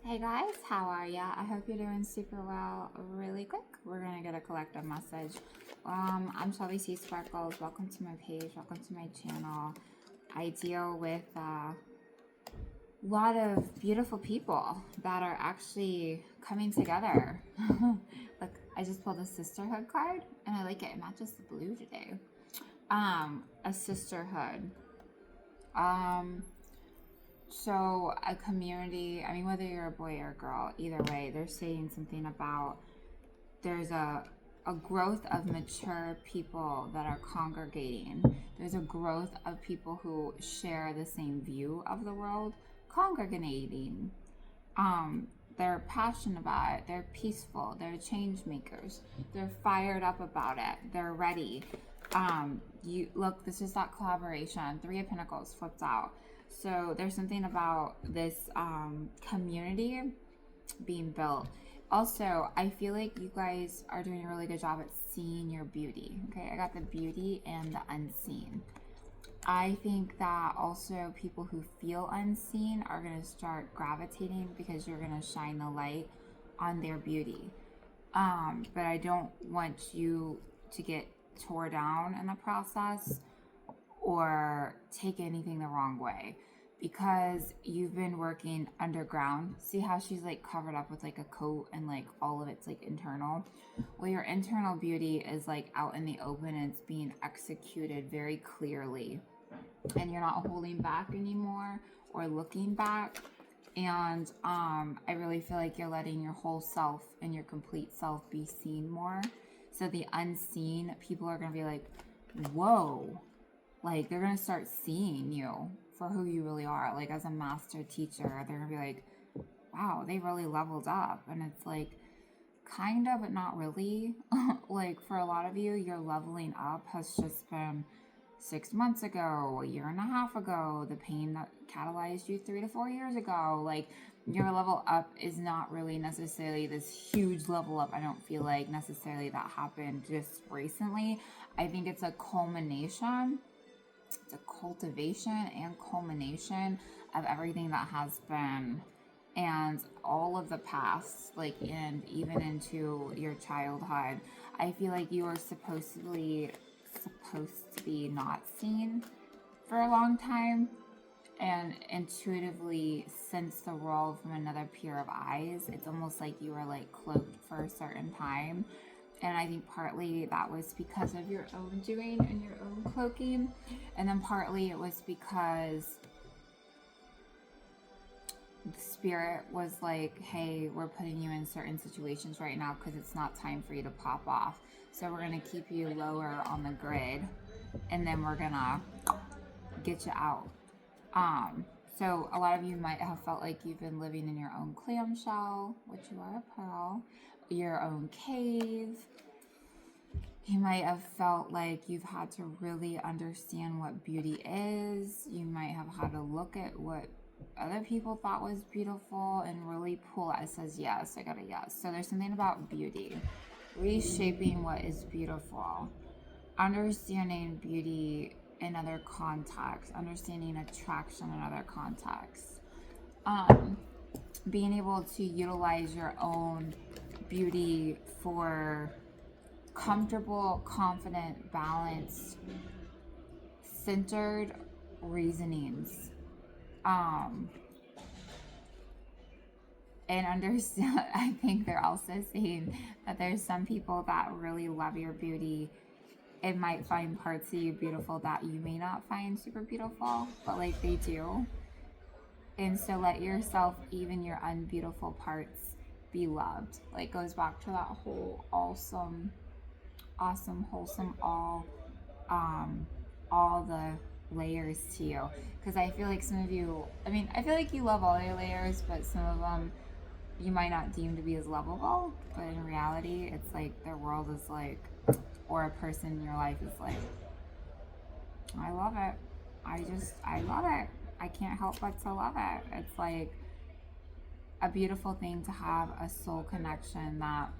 Hey guys, how are ya? I hope you're doing super well. Really quick, we're gonna get a collective message. I'm Shelby C Sparkles. Welcome to my page. Welcome to my channel. I deal with a lot of beautiful people that are actually coming together. Look, I just pulled a sisterhood card, and I like it. It matches the blue today. A sisterhood. So a community, I mean, whether you're a boy or a girl, either way, they're saying something about there's a growth of mature people that are congregating. There's a growth of people who share the same view of the world congregating. They're passionate about it. They're peaceful. They're change makers. They're fired up about it. They're ready. You look. This is that collaboration. Three of Pentacles flipped out. So there's something about this community being built. Also, I feel like you guys are doing a really good job at seeing your beauty. Okay, I got the beauty and the unseen. I think that also people who feel unseen are going to start gravitating because you're going to shine the light on their beauty. But I don't want you to get tore down in the process or take anything the wrong way, because you've been working underground. See how she's like covered up with like a coat and like all of it's like internal? Well, your internal beauty is like out in the open and it's being executed very clearly, and you're not holding back anymore or looking back. And I really feel like you're letting your whole self and your complete self be seen more. So the unseen people are going to be like, whoa, like they're going to start seeing you for who you really are. Like as a master teacher, they're going to be like, wow, they really leveled up. And it's like, kind of, but not really. Like for a lot of you, your leveling up has just been 6 months ago, a year and a half ago, the pain that catalyzed you 3 to 4 years ago. Like your level up is not really necessarily this huge level up. I don't feel like necessarily that happened just recently. I think it's a culmination. It's a cultivation and culmination of everything that has been, and all of the past, like, and even into your childhood. I feel like you are supposed to be not seen for a long time, and intuitively sense the world from another pair of eyes. It's almost like you were like cloaked for a certain time. And I think partly that was because of your own doing and your own cloaking. And then partly it was because the spirit was like, hey, we're putting you in certain situations right now because it's not time for you to pop off. So we're going to keep you lower on the grid, and then we're going to get you out. So a lot of you might have felt like you've been living in your own clamshell, which you are a pearl, your own cave. You might have felt like you've had to really understand what beauty is. You might have had to look at what other people thought was beautiful and really pull it. It says, yes, I got a yes. So there's something about beauty, reshaping what is beautiful, understanding beauty in other contexts, understanding attraction in other contexts, being able to utilize your own beauty for comfortable, confident, balanced, centered reasonings. And understand, I think they're also saying that there's some people that really love your beauty and might find parts of you beautiful that you may not find super beautiful, but like they do. And so let yourself, even your unbeautiful parts, be loved. Like goes back to that whole awesome, wholesome, all the layers to you. Because I feel like some of you, I mean, I feel like you love all your layers, but some of them you might not deem to be as lovable, but in reality, it's like their world is like, or a person in your life is like, I love it. I love it. I can't help but to love it. It's like a beautiful thing to have a soul connection that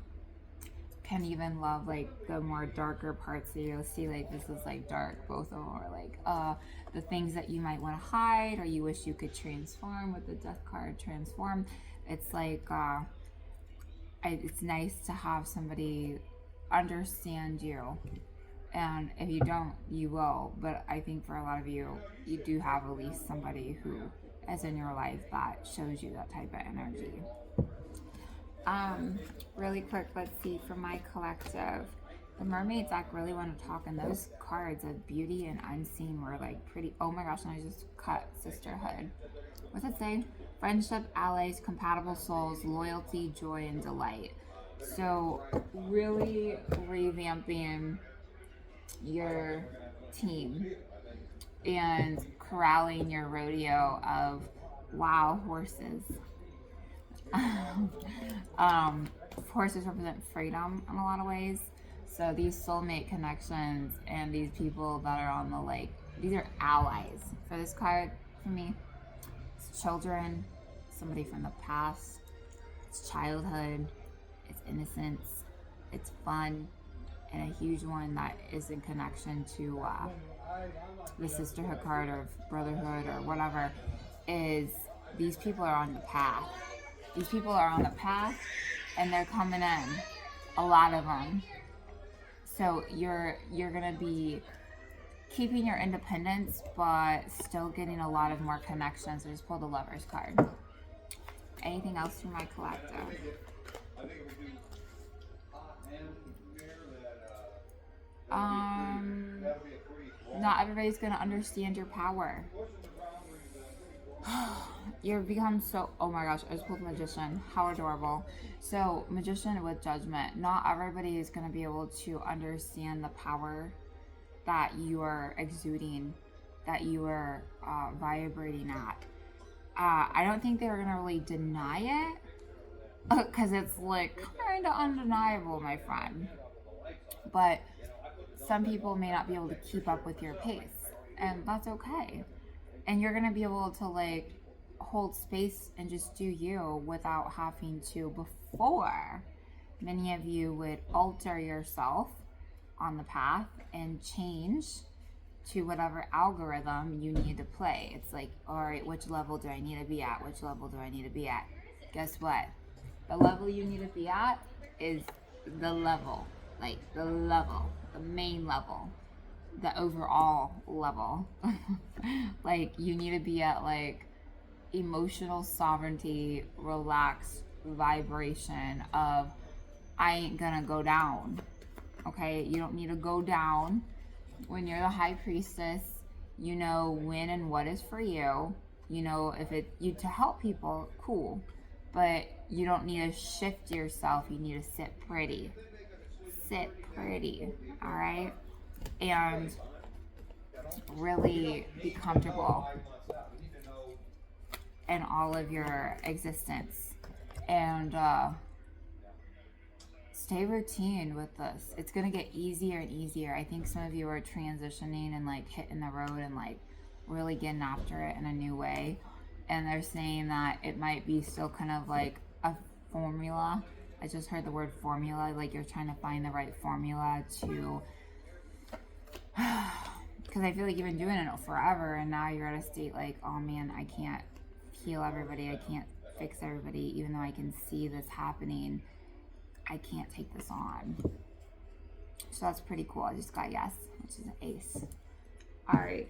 can even love like the more darker parts. So you'll see like this is like dark. Both of them are like the things that you might want to hide or you wish you could transform with the death card transform. It's like it's nice to have somebody understand you, and if you don't, you will. But I think for a lot of you, you do have at least somebody who is in your life that shows you that type of energy. Really quick, let's see for my collective. The mermaid deck really want to talk, and those cards of beauty and unseen were like pretty. Oh my gosh, and I just cut sisterhood. What's it say? Friendship, allies, compatible souls, loyalty, joy, and delight. So really revamping your team and corralling your rodeo of wow horses. Horses represent freedom in a lot of ways. So these soulmate connections and these people that are on the like, these are allies for this card for me. It's children, somebody from the past, it's childhood, it's innocence, it's fun, and a huge one that is in connection to the sisterhood card or brotherhood or whatever is these people are on the path. These people are on the path and they're coming in, a lot of them. So you're gonna be keeping your independence, but still getting a lot of more connections. I just pulled the Lover's card. Anything else from my collective? Not everybody's gonna understand your power. You've become so, oh my gosh, I just pulled Magician. How adorable. So Magician with Judgment. Not everybody is going to be able to understand the power that you are exuding, that you are vibrating at. I don't think they're going to really deny it, because it's like kind of undeniable, my friend. But some people may not be able to keep up with your pace, and that's okay. And you're going to be able to like hold space and just do you without having to. Before, many of you would alter yourself on the path and change to whatever algorithm you need to play. It's like, all right, which level do I need to be at? Which level do I need to be at? Guess what? The level you need to be at is the level, like the main level, the overall level. Like you need to be at like emotional sovereignty, relaxed vibration of I ain't gonna go down. Okay, you don't need to go down. When you're the high priestess, you know when and what is for you. You know if it you to help people, cool, but you don't need to shift yourself. You need to sit pretty, all right, and really be comfortable in all of your existence, and stay routine with this. It's gonna get easier and easier. I think some of you are transitioning and like hitting the road and like really getting after it in a new way, and they're saying that it might be still kind of like a formula. I just heard the word formula, like you're trying to find the right formula to because I feel like you've been doing it forever, and now you're at a state like, oh man, I can't heal everybody, I can't fix everybody, even though I can see this happening. I can't take this on. So that's pretty cool. I just got yes, which is an ace. All right,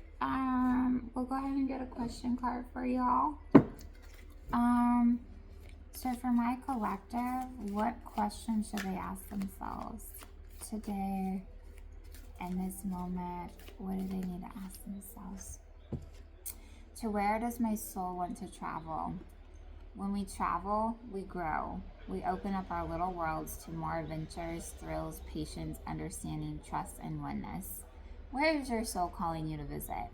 we'll go ahead and get a question card for y'all. So for my collective, what question should they ask themselves today in this moment? What do they need to ask themselves? To where does my soul want to travel? When we travel, we grow. We open up our little worlds to more adventures, thrills, patience, understanding, trust, and oneness. Where is your soul calling you to visit?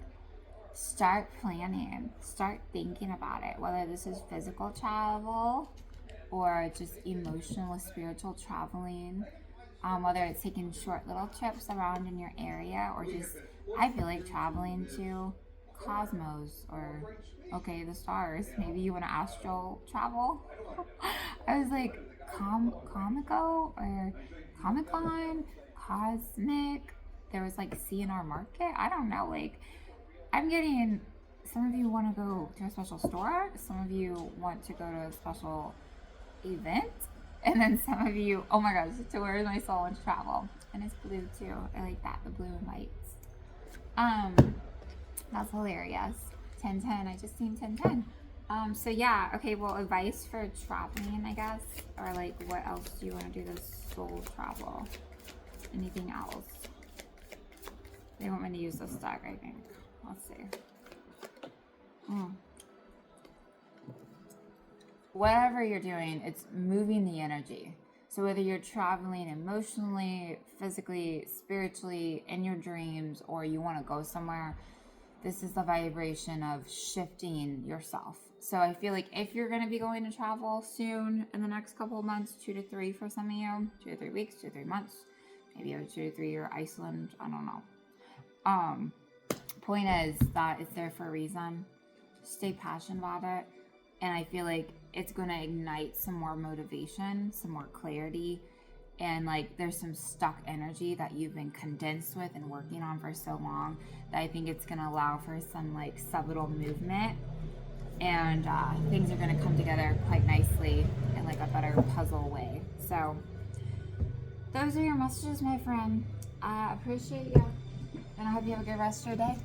Start planning. Start thinking about it. Whether this is physical travel or just emotional, spiritual traveling. Whether it's taking short little trips around in your area or just, I feel like traveling to cosmos or the stars. Maybe you want to astral travel. I was like comico or Comic-Con, Cosmic. There was like CNR Market. I don't know. Like, I'm getting. Some of you want to go to a special store. Some of you want to go to a special event. And then some of you, oh my gosh, to Where's My Soul wants to travel. And it's blue too. I like that, the blue and whites. That's hilarious. 1010, I just seen 1010. So yeah, okay, well, advice for traveling, I guess. Or like, what else do you want to do this soul travel? Anything else? They want me to use this deck, I think. Let's see. Whatever you're doing, it's moving the energy. So whether you're traveling emotionally, physically, spiritually, in your dreams, or you want to go somewhere, this is the vibration of shifting yourself. So I feel like if you're going to be going to travel soon in the next couple of months, 2 to 3 for some of you, 2 to 3 weeks, 2 to 3 months, maybe 2 to 3 year Iceland, I don't know. Point is that it's there for a reason. Stay passionate about it. And I feel like it's going to ignite some more motivation, some more clarity. And like there's some stuck energy that you've been condensed with and working on for so long that I think it's going to allow for some like subtle movement. And things are going to come together quite nicely in like a better puzzle way. So those are your messages, my friend. I appreciate you. And I hope you have a good rest of your day.